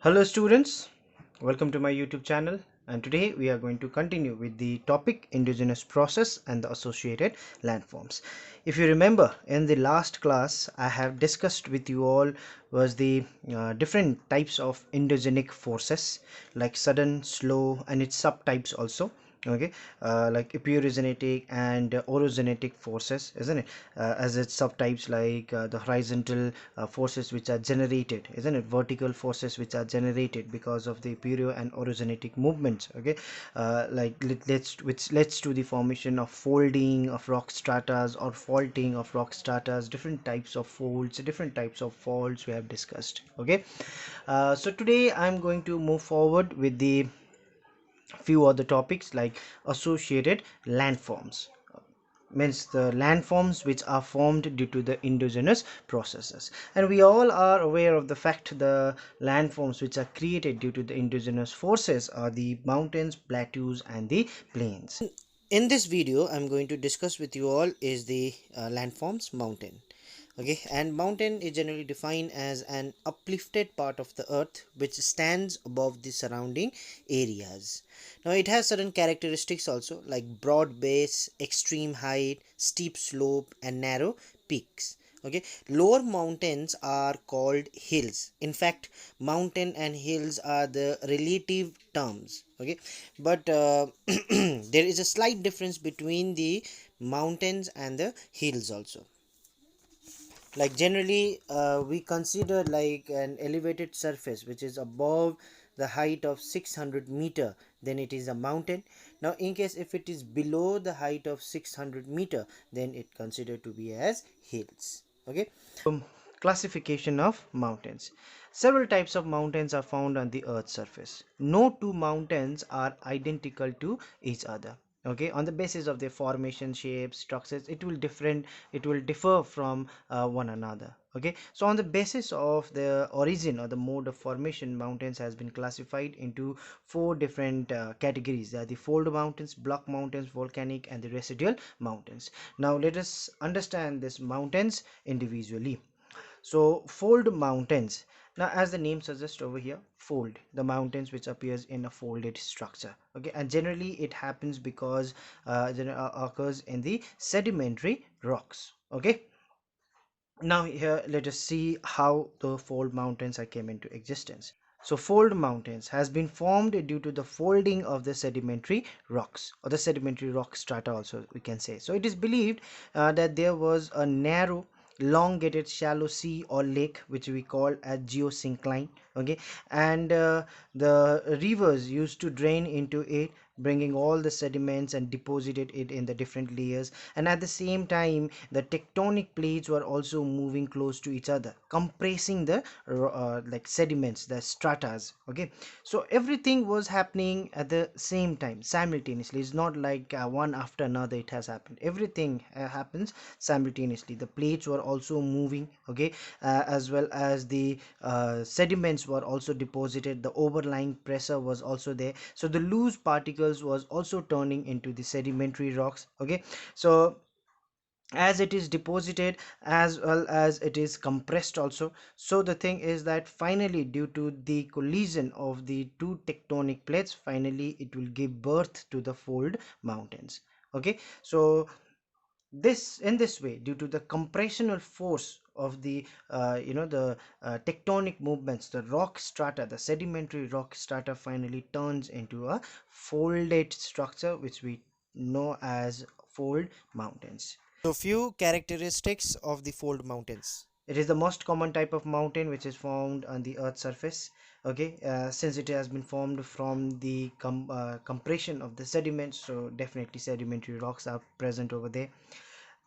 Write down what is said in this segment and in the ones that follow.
Hello students, welcome to my YouTube channel, and today we are going to continue with the topic Endogenous process and the associated landforms. If you remember, in the last class I have discussed with you all was the different types of endogenic forces like sudden, slow and its subtypes also. Okay, like epirogenetic and orogenetic forces, isn't it? As its subtypes like the horizontal forces which are generated, isn't it? Vertical forces which are generated because of the epiro and orogenetic movements. Okay, which leads to the formation of folding of rock stratas or faulting of rock stratas, different types of folds, different types of faults we have discussed. Okay, so today I'm going to move forward with the few other topics like associated landforms, means the landforms which are formed due to the endogenous processes. And we all are aware of the fact the landforms which are created due to the endogenous forces are the mountains, plateaus and the plains. In this video I'm going to discuss with you all is the landforms mountain. Okay, and mountain is generally defined as an uplifted part of the earth which stands above the surrounding areas. Now it has certain characteristics also like broad base, extreme height, steep slope and narrow peaks. Okay, lower mountains are called hills. In fact, mountain and hills are the relative terms. Okay, but there is a slight difference between the mountains and the hills also. Like generally we consider like an elevated surface which is above the height of 600 meter, then it is a mountain. Now in case if it is below the height of 600 meter, then it considered to be as hills. Okay, classification of mountains. Several types of mountains are found on the earth's surface. No two mountains are identical to each other. Okay, on the basis of their formation, shapes, structures, it will differ from one another. Okay, so on the basis of the origin or the mode of formation, mountains has been classified into four different categories. They are the fold mountains, block mountains, volcanic and the residual mountains. Now let us understand these mountains individually. So fold mountains, now as the name suggests over here, fold, the mountains which appears in a folded structure. Okay, and generally it happens because occurs in the sedimentary rocks. Okay, now here let us see how the fold mountains are came into existence. So fold mountains has been formed due to the folding of the sedimentary rocks or the sedimentary rock strata also we can say. So it is believed that there was a narrow elongated shallow sea or lake which we call as geosyncline. Okay, and the rivers used to drain into it, bringing all the sediments and deposited it in the different layers. And at the same time the tectonic plates were also moving close to each other, compressing the like sediments, the stratas. Okay, so everything was happening at the same time simultaneously. It's not like one after another it has happened. Everything happens simultaneously. The plates were also moving. Okay, as well as the sediments were also deposited, the overlying pressure was also there, so the loose particles was also turning into the sedimentary rocks. Okay, so as it is deposited as well as it is compressed also. So the thing is that finally due to the collision of the two tectonic plates, finally it will give birth to the fold mountains. Okay, so this in this way, due to the compressional force of the tectonic movements, the rock strata, the sedimentary rock strata finally turns into a folded structure which we know as fold mountains. So few characteristics of the fold mountains. It is the most common type of mountain which is found on the earth's surface. Okay, since it has been formed from the compression of the sediments, so definitely sedimentary rocks are present over there.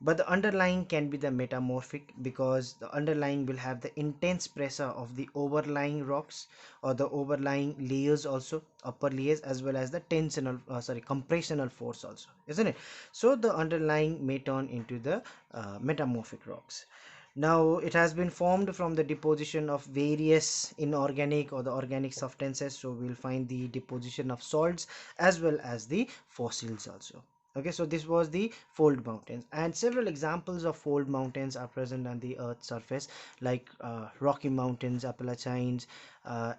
But the underlying can be the metamorphic, because the underlying will have the intense pressure of the overlying rocks or the overlying layers also, upper layers, as well as the tensional compressional force also, isn't it? So the underlying may turn into the metamorphic rocks. Now it has been formed from the deposition of various inorganic or the organic substances, so we'll find the deposition of salts as well as the fossils also. Okay, so this was the fold mountains, and several examples of fold mountains are present on the earth's surface, like Rocky Mountains, Appalachians,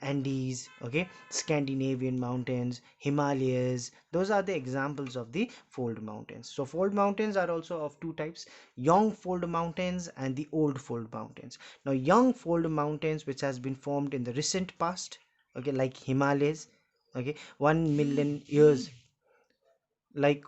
Andes, okay, Scandinavian mountains, Himalayas. Those are the examples of the fold mountains. So fold mountains are also of two types: young fold mountains and the old fold mountains. Now young fold mountains, which has been formed in the recent past, okay, like Himalayas, okay, 1 million years, like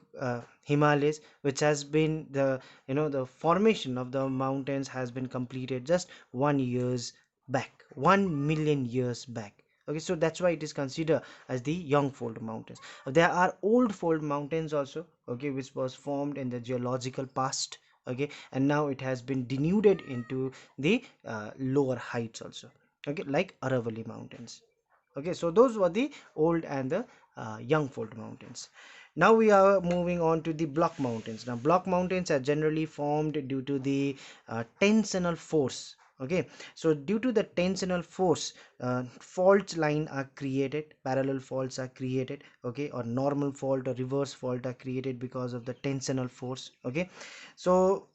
Himalayas, which has been the, the formation of the mountains has been completed just 1 years back, 1 million years back. Okay, so that's why it is considered as the young fold mountains. There are old fold mountains also, okay, which was formed in the geological past, okay, and now it has been denuded into the lower heights also, okay, like Aravalli mountains. Okay, so those were the old and the young fold mountains. Now we are moving on to the block mountains. Now block mountains are generally formed due to the tensional force. Okay, so due to the tensional force, fault line are created, parallel faults are created, okay, or normal fault or reverse fault are created because of the tensional force. Okay, so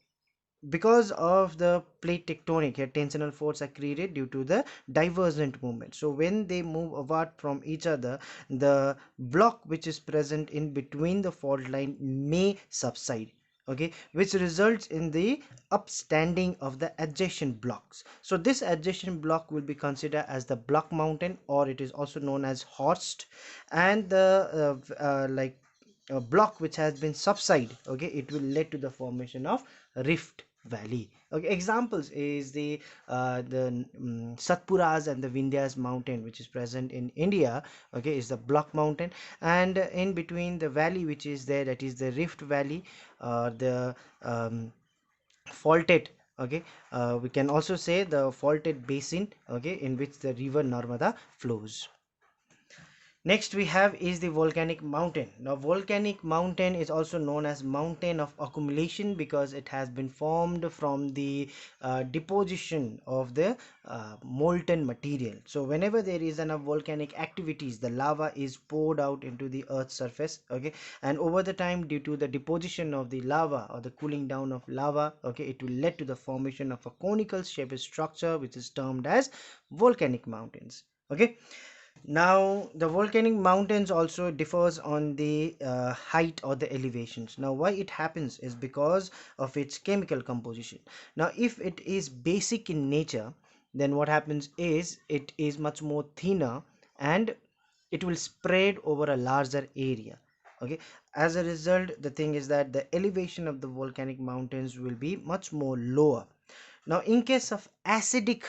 because of the plate tectonic here, tensional force are created due to the divergent movement. So when they move apart from each other, the block which is present in between the fault line may subside, okay, which results in the upstanding of the adjacent blocks. So this adjacent block will be considered as the block mountain, or it is also known as horst. And the block which has been subside, okay, it will lead to the formation of rift valley. Okay, examples is the Satpuras and the Vindhyas mountain, which is present in India, okay, is the block mountain. And in between the valley which is there, that is the rift valley, the faulted, okay, we can also say the faulted basin, okay, in which the river Narmada flows. Next we have is the volcanic mountain. Now volcanic mountain is also known as mountain of accumulation because it has been formed from the deposition of the molten material. So whenever there is an volcanic activities, the lava is poured out into the earth's surface, okay, and over the time, due to the deposition of the lava or the cooling down of lava, okay, it will lead to the formation of a conical shaped structure which is termed as volcanic mountains. Okay, now the volcanic mountains also differs on the height or the elevations. Now why it happens is because of its chemical composition. Now if it is basic in nature, then what happens is it is much more thinner, and it will spread over a larger area. Okay, as a result, the thing is that the elevation of the volcanic mountains will be much more lower. Now in case of acidic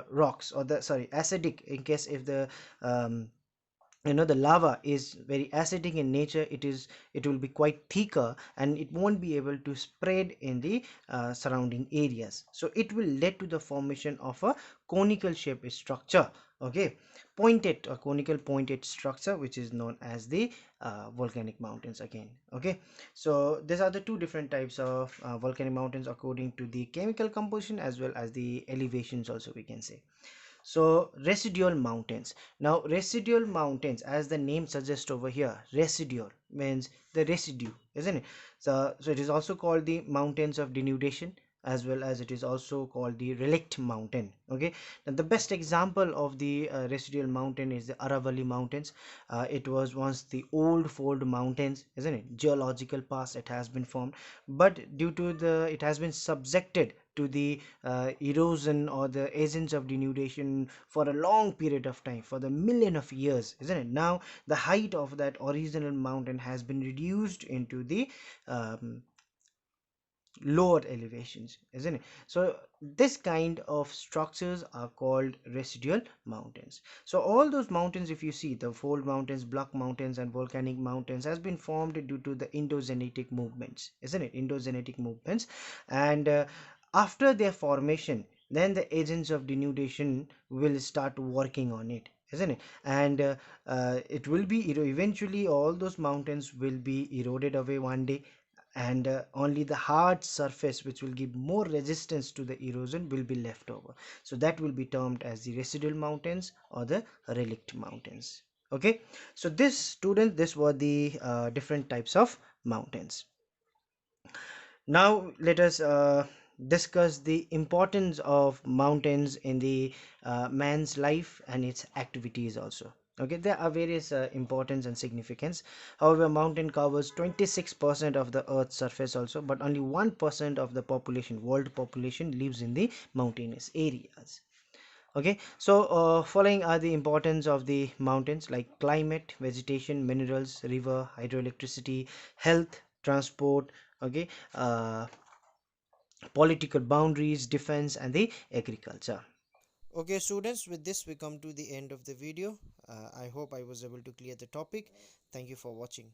rocks, or the sorry acidic, in case if the um, the lava is very acidic in nature, it will be quite thicker, and it won't be able to spread in the surrounding areas, so it will lead to the formation of a conical shaped structure. Okay, pointed or conical pointed structure, which is known as the volcanic mountains again. Okay, so these are the two different types of volcanic mountains according to the chemical composition as well as the elevations also, we can say. So residual mountains. Now residual mountains, as the name suggests over here, residual means the residue, isn't it? So it is also called the mountains of denudation, as well as it is also called the relict mountain. Okay, now the best example of the residual mountain is the Aravalli mountains. It was once the old fold mountains, isn't it? Geological past, it has been formed, but due to the it has been subjected to the erosion or the agents of denudation for a long period of time, for the million of years, isn't it? Now the height of that original mountain has been reduced into the um, lower elevations, isn't it? So this kind of structures are called residual mountains. So all those mountains, if you see, the fold mountains, block mountains, and volcanic mountains, has been formed due to the endogenetic movements, isn't it? Endogenetic movements. And after their formation, then the agents of denudation will start working on it, isn't it? And it will be eventually all those mountains will be eroded away one day, and only the hard surface, which will give more resistance to the erosion, will be left over. So that will be termed as the residual mountains or the relict mountains. Okay, so this, student, this were the different types of mountains. Now let us discuss the importance of mountains in the man's life and its activities also. Okay, there are various importance and significance. However, mountain covers 26% of the earth's surface also, but only 1% of the population, world population, lives in the mountainous areas. Okay, so following are the importance of the mountains, like climate, vegetation, minerals, river, hydroelectricity, health, transport. Okay, political boundaries, defense, and the agriculture. Okay, students, with this we come to the end of the video. I hope I was able to clear the topic. Thank you for watching.